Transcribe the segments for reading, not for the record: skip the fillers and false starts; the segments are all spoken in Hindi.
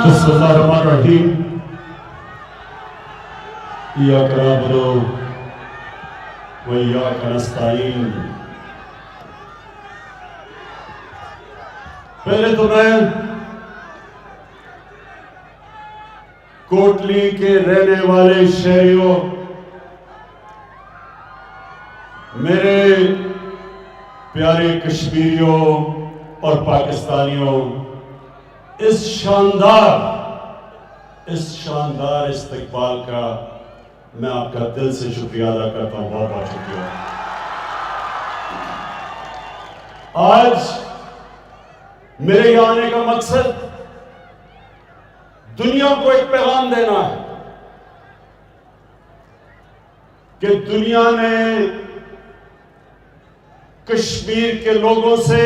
बिस्मिल्लाहिर्रहमानिर्रहीम। इय्याक नअबुदु व इय्याक नस्तईन। पहले तो मैं कोटली के रहने वाले शहरियों, मेरे प्यारे कश्मीरियों और पाकिस्तानियों, इस शानदार इस्तकबाल का मैं आपका दिल से शुक्रिया अदा करता हूं। बहुत बहुत शुक्रिया। आज मेरे यहां आने का मकसद दुनिया को एक पैगाम देना है कि दुनिया ने कश्मीर के लोगों से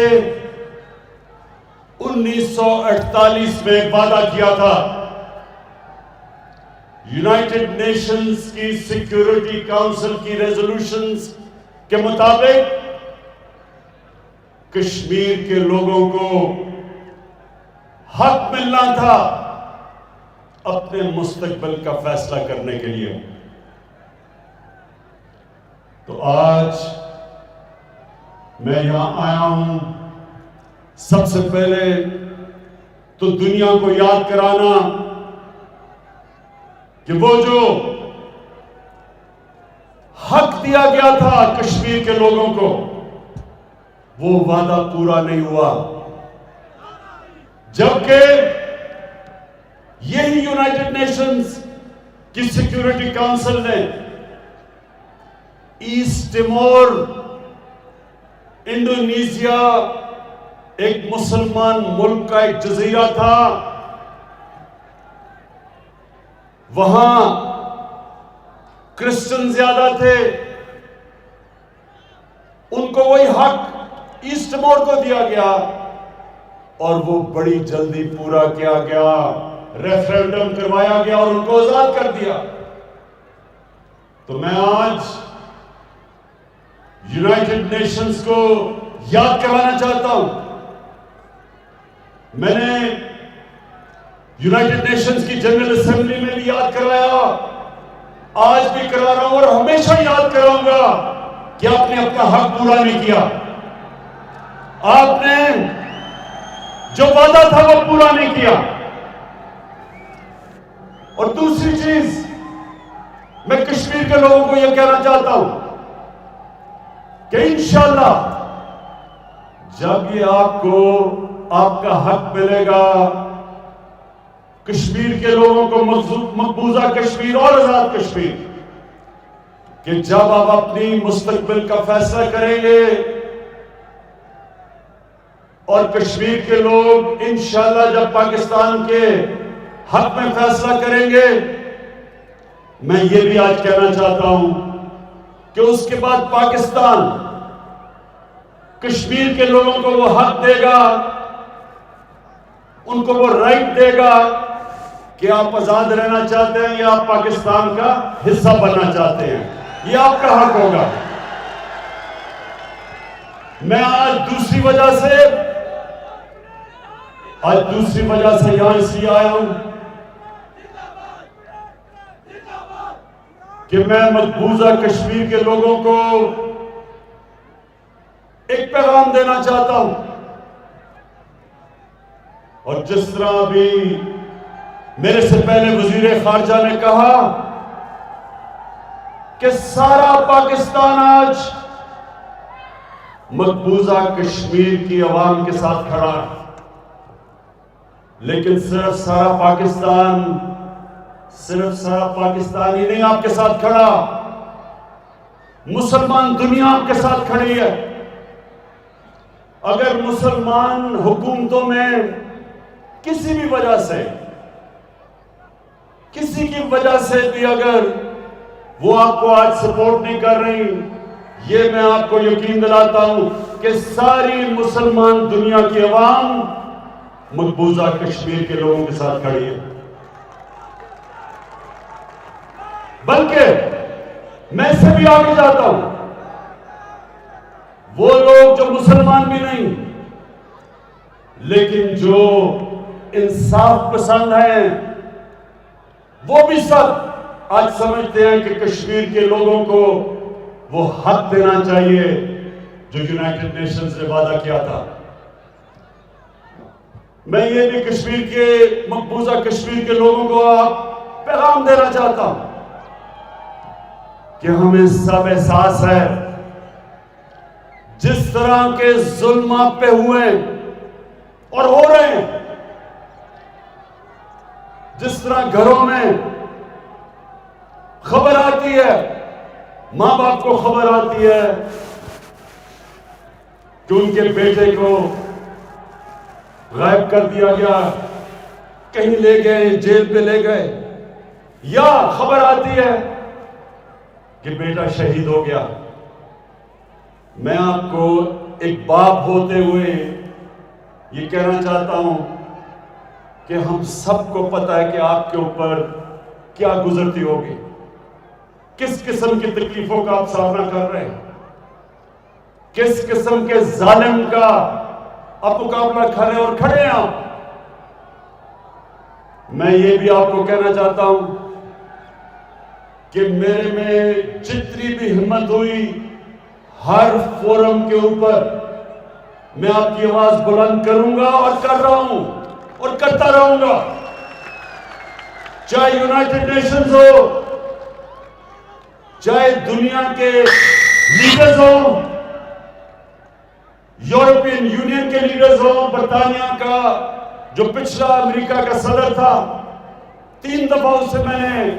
1948 में वादा किया था। यूनाइटेड नेशंस की सिक्योरिटी काउंसिल की रेजोल्यूशंस के मुताबिक कश्मीर के लोगों को हक मिलना था अपने मुस्तकबिल का फैसला करने के लिए। तो आज मैं यहां आया हूं सबसे पहले तो दुनिया को याद कराना कि वो जो हक दिया गया था कश्मीर के लोगों को, वो वादा पूरा नहीं हुआ। जबकि यही यूनाइटेड नेशंस की सिक्योरिटी काउंसिल ने ईस्ट तिमोर, इंडोनेशिया, एक मुसलमान मुल्क का एक जजीरा था, वहां क्रिश्चियन ज्यादा थे, उनको वही हक ईस्ट तिमोर को दिया गया और वो बड़ी जल्दी पूरा किया गया। रेफरेंडम करवाया गया और उनको आजाद कर दिया। तो मैं आज यूनाइटेड नेशंस को याद करवाना चाहता हूं। मैंने यूनाइटेड नेशंस की जनरल असेंबली में भी याद करवाया, आज भी करवा रहा हूं और हमेशा याद कराऊंगा कि आपने अपना हक पूरा नहीं किया। आपने जो वादा था वो पूरा नहीं किया। और दूसरी चीज, मैं कश्मीर के लोगों को यह कहना चाहता हूं कि इंशाअल्लाह जब ये आपको आपका हक मिलेगा, कश्मीर के लोगों को मकबूजा कश्मीर और आजाद कश्मीर, कि जब आप अपनी मुस्तकबिल का फैसला करेंगे और कश्मीर के लोग इंशाअल्लाह जब पाकिस्तान के हक में फैसला करेंगे, मैं ये भी आज कहना चाहता हूं कि उसके बाद पाकिस्तान कश्मीर के लोगों को वो हक देगा, उनको वो राइट देगा कि आप आजाद रहना चाहते हैं या आप पाकिस्तान का हिस्सा बनना चाहते हैं। ये आपका हक होगा। मैं आज दूसरी वजह से यहां इसलिए आया हूं कि मैं मकबूजा कश्मीर के लोगों को एक पैगाम देना चाहता हूं। और जिस तरह अभी मेरे से पहले वजीर खारजा ने कहा कि सारा पाकिस्तान आज मकबूजा कश्मीर की आवाम के साथ खड़ा है, लेकिन सिर्फ सारा पाकिस्तान ही नहीं आपके साथ खड़ा, मुसलमान दुनिया आपके साथ खड़ी है। अगर मुसलमान हुकूमतों में किसी की वजह से भी अगर वो आपको आज सपोर्ट नहीं कर रही, ये मैं आपको यकीन दिलाता हूं कि सारी मुसलमान दुनिया की आवाम मकबूजा कश्मीर के लोगों के साथ खड़ी है। बल्कि मैं इससे भी आगे जाता हूं, वो लोग जो मुसलमान भी नहीं लेकिन जो इंसाफ पसंद हैं वो भी सब आज समझते हैं कि कश्मीर के लोगों को वो हक देना चाहिए जो यूनाइटेड नेशंस ने वादा किया था। मैं ये भी कश्मीर के मकबूजा कश्मीर के लोगों को पैगाम देना चाहता हूं कि हमें सब एहसास है जिस तरह के जुल्म आप पे हुए और हो रहे हैं, जिस तरह घरों में खबर आती है, मां बाप को खबर आती है कि उनके बेटे को गायब कर दिया गया, कहीं ले गए, जेल पे ले गए, या खबर आती है कि बेटा शहीद हो गया। मैं आपको एक बाप होते हुए ये कहना चाहता हूं कि हम सबको पता है कि आपके ऊपर क्या गुजरती होगी, किस किस्म की तकलीफों का आप सामना कर रहे हैं, किस किस्म के जालिम का आप मुकाबला कर रहे हैं और खड़े हैं आप। मैं ये भी आपको कहना चाहता हूं कि मेरे में जितनी भी हिम्मत हुई, हर फोरम के ऊपर मैं आपकी आवाज बुलंद करूंगा और कर रहा हूं और करता रहूंगा। चाहे यूनाइटेड नेशंस हो, चाहे दुनिया के लीडर्स हो, यूरोपियन यूनियन के लीडर्स हो, बरतानिया का जो पिछला अमेरिका का सदर था, 3 दफा उससे मैंने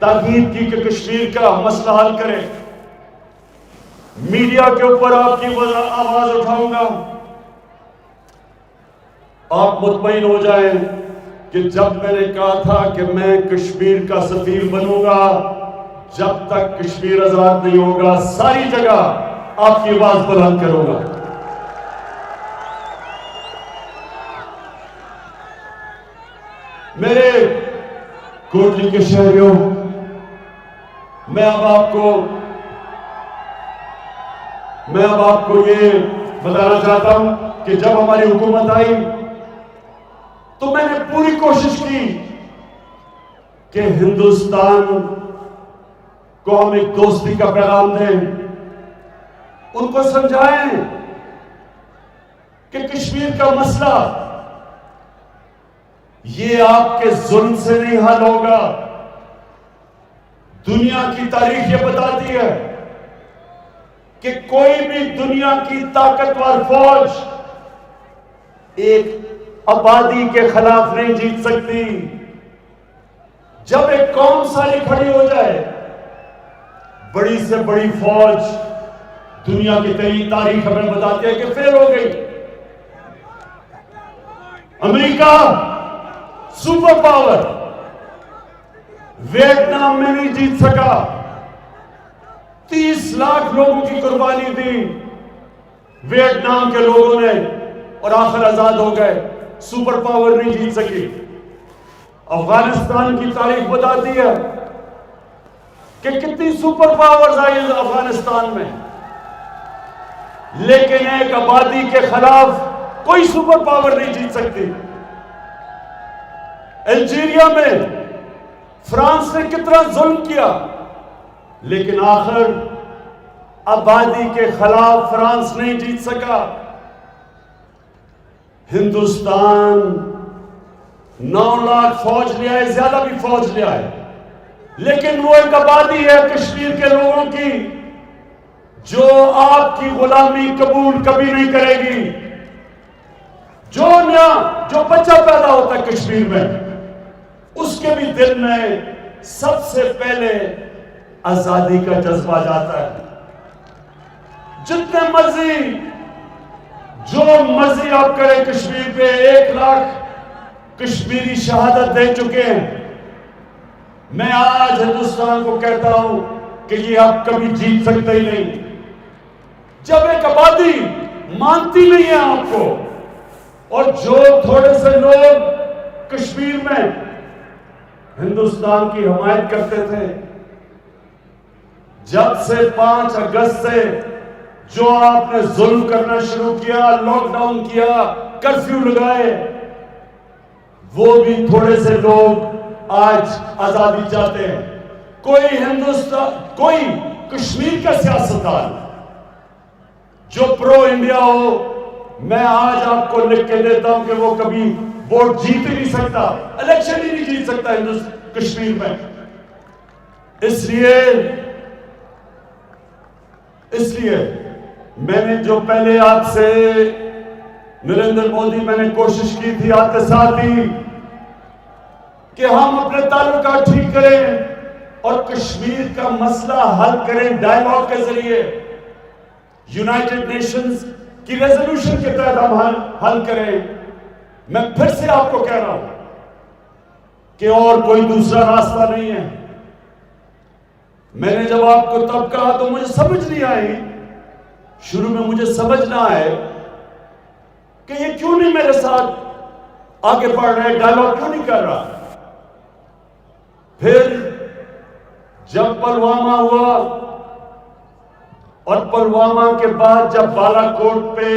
ताकीद की कि कश्मीर का मसला हल करें। मीडिया के ऊपर आपकी आवाज उठाऊंगा। आप मुतमईन हो जाएं कि जब मैंने कहा था कि मैं कश्मीर का सफीर बनूंगा, जब तक कश्मीर आजाद नहीं होगा, सारी जगह आपकी आवाज बुलंद करूंगा। मेरे कोटली के शहरियों, मैं अब आपको ये बताना चाहता हूं कि जब हमारी हुकूमत आई तो मैंने पूरी कोशिश की कि हिंदुस्तान को हम एक दोस्ती का पैगाम दें, उनको समझाएं कि कश्मीर का मसला ये आपके जुल्म से नहीं हल होगा। दुनिया की तारीख ये बताती है कि कोई भी दुनिया की ताकतवर फौज एक आबादी के खिलाफ नहीं जीत सकती। जब एक कौम सारी खड़ी हो जाए, बड़ी से बड़ी फौज दुनिया की तारीख हमें बताती है कि फेल हो गई। अमेरिका सुपर पावर वियतनाम में नहीं जीत सका, 30 लाख लोगों की कुर्बानी दी वियतनाम के लोगों ने और आखिर आजाद हो गए। सुपर पावर नहीं जीत सकी। अफगानिस्तान की तारीख बताती है कि कितनी सुपर पावर्स आई अफगानिस्तान में, लेकिन एक आबादी के खिलाफ कोई सुपर पावर नहीं जीत सकती। अल्जीरिया में फ्रांस ने कितना जुल्म किया, लेकिन आखिर आबादी के खिलाफ फ्रांस नहीं जीत सका। हिंदुस्तान 9 लाख फौज ले आए, ज्यादा भी फौज ले आए, लेकिन वो एक आबादी है कश्मीर के लोगों की जो आपकी गुलामी कबूल कभी नहीं करेगी। जो बच्चा पैदा होता है कश्मीर में, उसके भी दिल में सबसे पहले आजादी का जज्बा जाता है। जितने मर्जी जो मर्जी आप करें, कश्मीर पे 1 लाख कश्मीरी शहादत दे चुके हैं। मैं आज हिंदुस्तान को कहता हूं कि ये आप कभी जीत सकते ही नहीं। जब एक आबादी मानती नहीं है आपको, और जो थोड़े से लोग कश्मीर में हिंदुस्तान की हमायत करते थे, जब से 5 अगस्त से जो आपने जुल्म करना शुरू किया, लॉकडाउन किया, कर्फ्यू लगाए, वो भी थोड़े से लोग आज आजादी चाहते हैं। कोई हिंदुस्तान, कोई कश्मीर का सियासतदान जो प्रो इंडिया हो, मैं आज आपको लिख के देता हूं कि वो कभी वोट जीत ही नहीं सकता, इलेक्शन ही नहीं जीत सकता कश्मीर में। इसलिए मैंने जो पहले आपसे नरेंद्र मोदी, मैंने कोशिश की थी आते साथ ही कि हम अपने ताल्लुकात ठीक करें और कश्मीर का मसला हल करें डायलॉग के जरिए, यूनाइटेड नेशंस की रेजोल्यूशन के तहत हम हल करें। मैं फिर से आपको कह रहा हूं कि और कोई दूसरा रास्ता नहीं है। मैंने जब आपको तब कहा तो मुझे समझ नहीं आई, शुरू में मुझे समझ ना आए कि ये क्यों नहीं मेरे साथ आगे बढ़ रहे, डायलॉग क्यों नहीं कर रहा। फिर जब पुलवामा हुआ और पुलवामा के बाद जब बालाकोट पे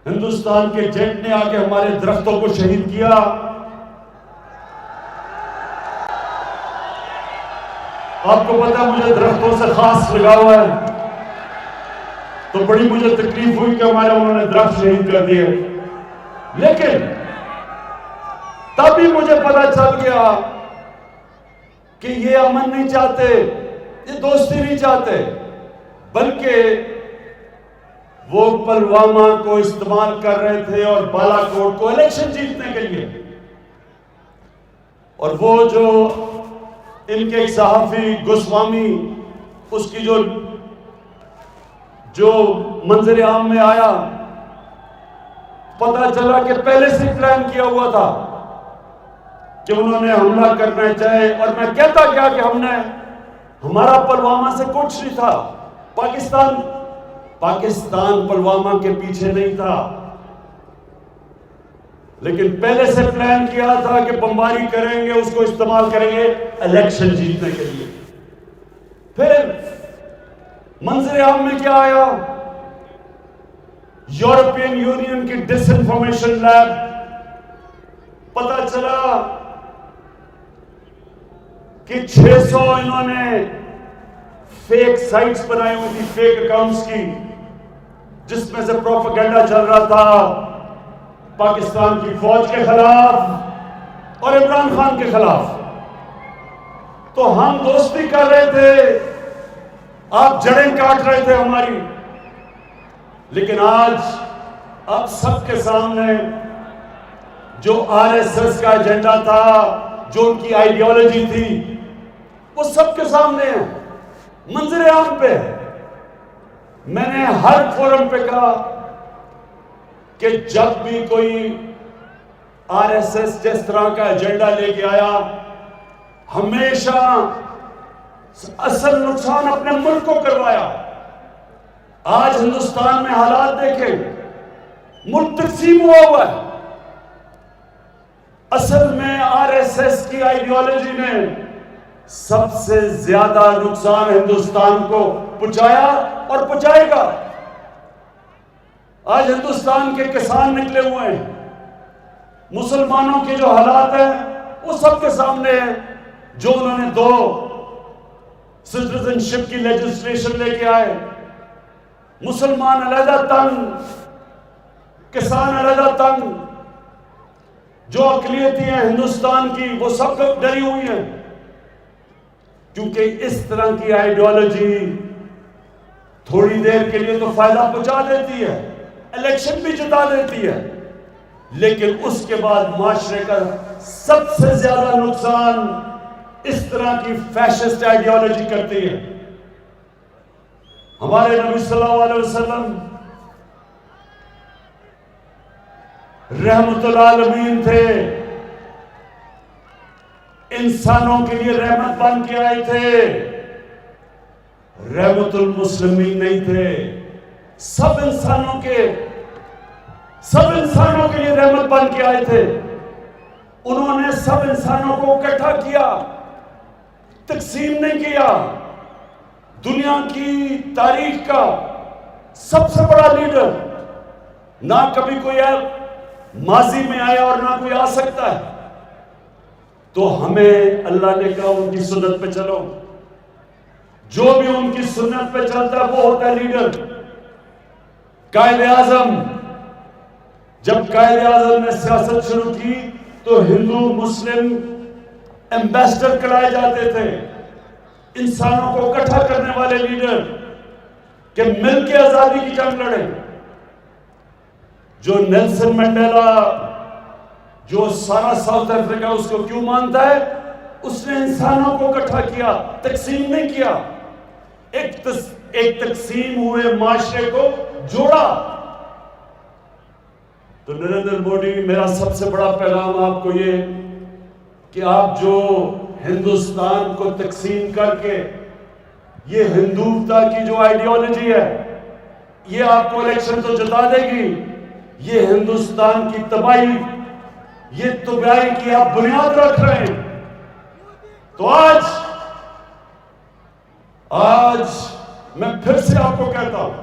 हिंदुस्तान के जेट ने आके हमारे दरख्तों को शहीद किया, आपको पता है मुझे दरख्तों से खास लगा हुआ है, तो बड़ी मुझे तकलीफ हुई कि हमारे उन्होंने दरख्त शहीद कर दिए। लेकिन तभी मुझे पता चल गया कि ये अमन नहीं चाहते, ये दोस्ती नहीं चाहते, बल्कि वो पुलवामा को इस्तेमाल कर रहे थे और बालाकोट को इलेक्शन जीतने के लिए। और वो जो इनके सहाफी गोस्वामी, उसकी जो मंजर आम में आया, पता चला कि पहले से प्लान किया हुआ था कि उन्होंने हमला करना चाहे। और मैं कहता क्या कि हमारा पुलवामा से कुछ नहीं था, पाकिस्तान पुलवामा के पीछे नहीं था, लेकिन पहले से प्लान किया था कि बमबारी करेंगे, उसको इस्तेमाल करेंगे इलेक्शन जीतने के लिए। फिर मंजर आम में क्या आया? यूरोपियन यूनियन की डिसइंफॉर्मेशन लैब, पता चला कि 600 इन्होंने फेक साइट्स बनाई हुई थी, फेक अकाउंट्स की, जिसमें से प्रोपेगेंडा चल रहा था पाकिस्तान की फौज के खिलाफ और इमरान खान के खिलाफ। तो हम दोस्ती कर रहे थे, आप जड़ें काट रहे थे हमारी। लेकिन आज अब सबके सामने जो आरएसएस का एजेंडा था, जो उनकी आइडियोलॉजी थी, वो सबके सामने है, मंजर आम पे। मैंने हर फोरम पे कहा कि जब भी कोई आरएसएस जिस तरह का एजेंडा लेके आया, हमेशा असल नुकसान अपने मुल्क को करवाया। आज हिंदुस्तान में हालात देखें, मुल्क तकसीम हुआ है। असल में आरएसएस की आइडियोलॉजी ने सबसे ज्यादा नुकसान हिंदुस्तान को पहुंचाया और पहुंचाएगा। आज हिंदुस्तान के किसान निकले हुए हैं, मुसलमानों के जो हालात हैं वो सबके सामने है। जो उन्होंने 2 सिटीजनशिप की लेजिस्लेशन लेके आए, मुसलमान अलहदा तंग, किसान अलहदा तंग, जो अकलियतें हैं हिंदुस्तान की वो सब डरी हुई हैं, क्योंकि इस तरह की आइडियोलॉजी थोड़ी देर के लिए तो फायदा पहुंचा देती है, इलेक्शन भी जिता देती है, लेकिन उसके बाद माशरे का सबसे ज्यादा नुकसान इस तरह की फैशिस्ट आइडियोलॉजी करती है। हमारे नबी सल्लल्लाहु अलैहि वसल्लम रहमतुल आलमीन थे, इंसानों के लिए रहमत बन के आए थे, रहमतुल मुस्लिमीन नहीं थे। सब इंसानों के लिए रहमत बन के आए थे। उन्होंने सब इंसानों को इकट्ठा किया, तकसीम नहीं किया। दुनिया की तारीख का सबसे बड़ा लीडर ना कभी कोई माजी में आया और ना कोई आ सकता है। तो हमें अल्लाह ने कहा उनकी सुन्नत पे चलो। जो भी उनकी सुन्नत पे चलता है वो होता है लीडर। कायदे आजम, जब कायदे आजम ने सियासत शुरू की तो हिंदू मुस्लिम एम्बेसडर कराए जाते थे, इंसानों को इकट्ठा करने वाले लीडर कि मिलकर आजादी की जंग लड़े। जो नेल्सन मंडेला, जो सारा साउथ अफ्रीका उसको क्यों मानता है? उसने इंसानों को इकट्ठा किया, तकसीम नहीं किया। एक तकसीम हुए माशरे को जोड़ा। तो नरेंद्र मोदी, मेरा सबसे बड़ा पैगाम आपको ये कि आप जो हिंदुस्तान को तकसीम करके ये हिंदुत्व की जो आइडियोलॉजी है, ये आपको इलेक्शन तो जिता देगी, ये हिंदुस्तान की तबाही, ये तबाही की आप बुनियाद रख रहे हैं। तो आज मैं फिर से आपको कहता हूं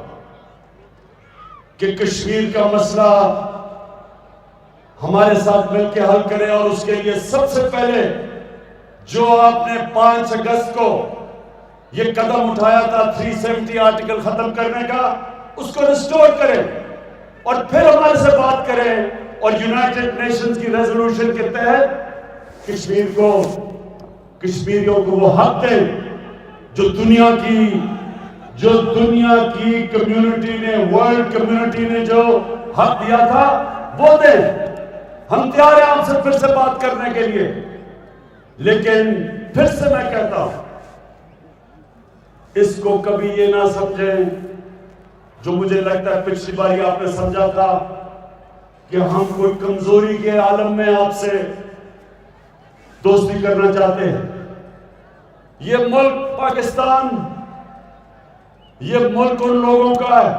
कि कश्मीर का मसला हमारे साथ मिलकर हल करें। और उसके लिए सबसे पहले जो आपने 5 अगस्त को ये कदम उठाया था 370 आर्टिकल खत्म करने का, उसको रिस्टोर करें और फिर हमारे से बात करें और यूनाइटेड नेशंस की रेजोल्यूशन के तहत कश्मीरियों को वो हक दें जो दुनिया की कम्युनिटी ने, वर्ल्ड कम्युनिटी ने जो हक दिया था वो दें। हम तैयार हैं आपसे फिर से बात करने के लिए। लेकिन फिर से मैं कहता हूं, इसको कभी ये ना समझें जो मुझे लगता है पिछली बार आपने समझा था कि हम कोई कमजोरी के आलम में आपसे दोस्ती करना चाहते हैं। ये मुल्क पाकिस्तान, ये मुल्क उन लोगों का है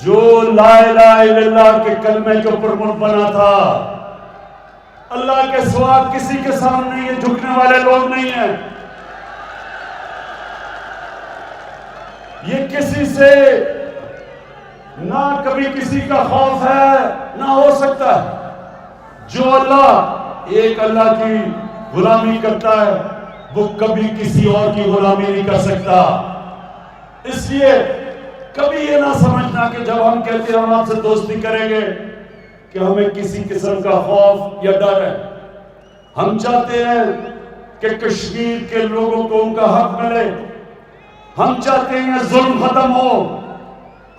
जो ला इलाहा इल्लल्लाह के कलमे के ऊपर मुल्क बना था। अल्लाह के सिवा किसी के सामने ये झुकने वाले लोग नहीं हैं। ये किसी से ना कभी किसी का खौफ है ना हो सकता है। जो एक अल्लाह की गुलामी करता है वो कभी किसी और की गुलामी नहीं कर सकता। इसलिए कभी ये ना समझना कि जब हम कहते हैं हम आपसे दोस्ती करेंगे कि हमें किसी किस्म का खौफ या डर है। हम चाहते हैं कि कश्मीर के लोगों को उनका हक मिले। हम चाहते हैं जुल्म खत्म हो।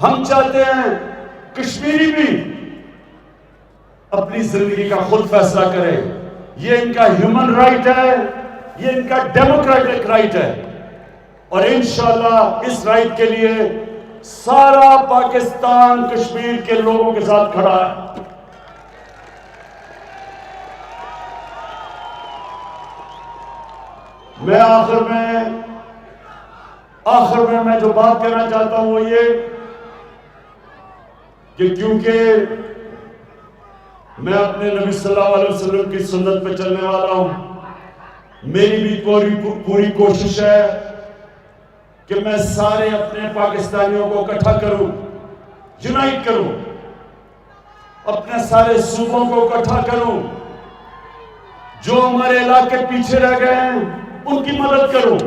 हम चाहते हैं कश्मीरी भी अपनी जिंदगी का खुद फैसला करें। ये इनका ह्यूमन राइट है, ये इनका डेमोक्रेटिक राइट है। और इंशाअल्लाह इस राइट के लिए सारा पाकिस्तान कश्मीर के लोगों के साथ खड़ा है। मैं आखिर में मैं जो बात कहना चाहता हूं वो ये कि क्योंकि मैं अपने नबी सल्लल्लाहु अलैहि वसल्लम की सुन्नत पे चलने वाला हूं, मेरी भी पूरी कोशिश है कि मैं सारे अपने पाकिस्तानियों को इकट्ठा करूं, यूनाइट करूं, अपने सारे सूबों को इकट्ठा करूं, जो हमारे इलाके पीछे रह गए हैं उनकी मदद करूं।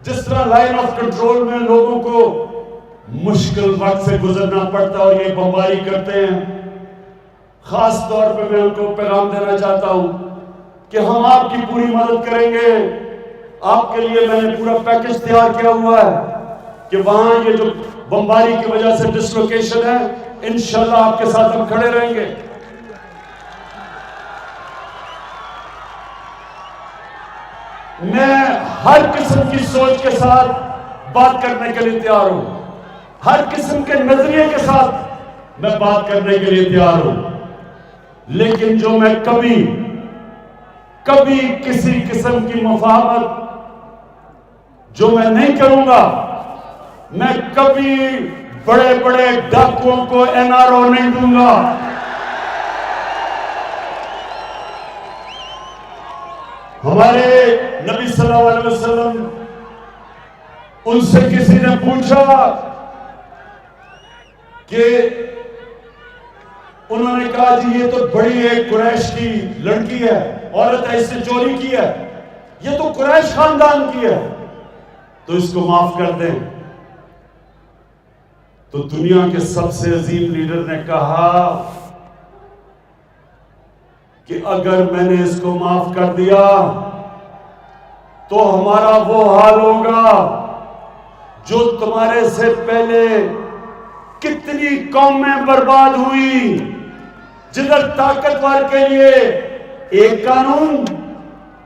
जिस तरह लाइन ऑफ कंट्रोल में लोगों को मुश्किल वक्त से गुजरना पड़ता है और ये बमबारी करते हैं, खास तौर पे मैं उनको पैगाम देना चाहता हूं कि हम आपकी पूरी मदद करेंगे। आपके लिए मैंने पूरा पैकेज तैयार किया हुआ है कि वहां ये जो बमबारी की वजह से डिसलोकेशन है, इंशाल्लाह आपके साथ हम खड़े रहेंगे। मैं हर किस्म की सोच के साथ बात करने के लिए तैयार हूं, हर किस्म के नजरिए के साथ मैं बात करने के लिए तैयार हूं। लेकिन जो मैं कभी किसी किस्म की मुफाहमत जो मैं नहीं करूंगा, मैं कभी बड़े बड़े डाकुओं को एनआरओ नहीं दूंगा। हमारे नबी सल्लल्लाहु अलैहि वसल्लम, उनसे किसी ने पूछा कि उन्होंने कहा जी ये तो बड़ी एक कुरैश की लड़की है, औरत है, इससे चोरी की है, ये तो कुरैश खानदान की है, तो इसको माफ कर दें। तो दुनिया के सबसे अजीम लीडर ने कहा कि अगर मैंने इसको माफ कर दिया तो हमारा वो हाल होगा जो तुम्हारे से पहले कितनी कौमें बर्बाद हुई, जिधर ताकतवर के लिए एक कानून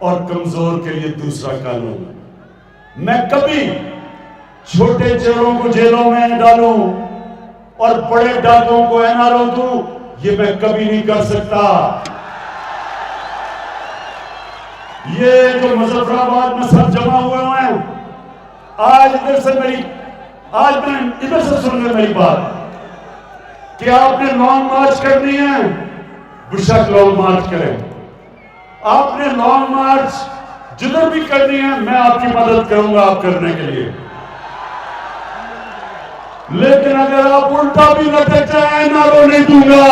और कमजोर के लिए दूसरा कानून। मैं कभी छोटे चोरों को जेलों में डालूं और बड़े डाकुओं को एनआरओ दूं, ये मैं कभी नहीं कर सकता। ये जो मुजफ्फराबाद में सब जमा हुए हैं, आज मैं इधर से सुन ले मेरी बात कि आपने लॉन्ग मार्च करनी है, बेशक लॉन्ग मार्च करें। आपने लॉन्ग मार्च जिधर भी करनी है, मैं आपकी मदद करूंगा आप करने के लिए। लेकिन अगर आप उल्टा भी लटक जाए, ना रोने दूंगा।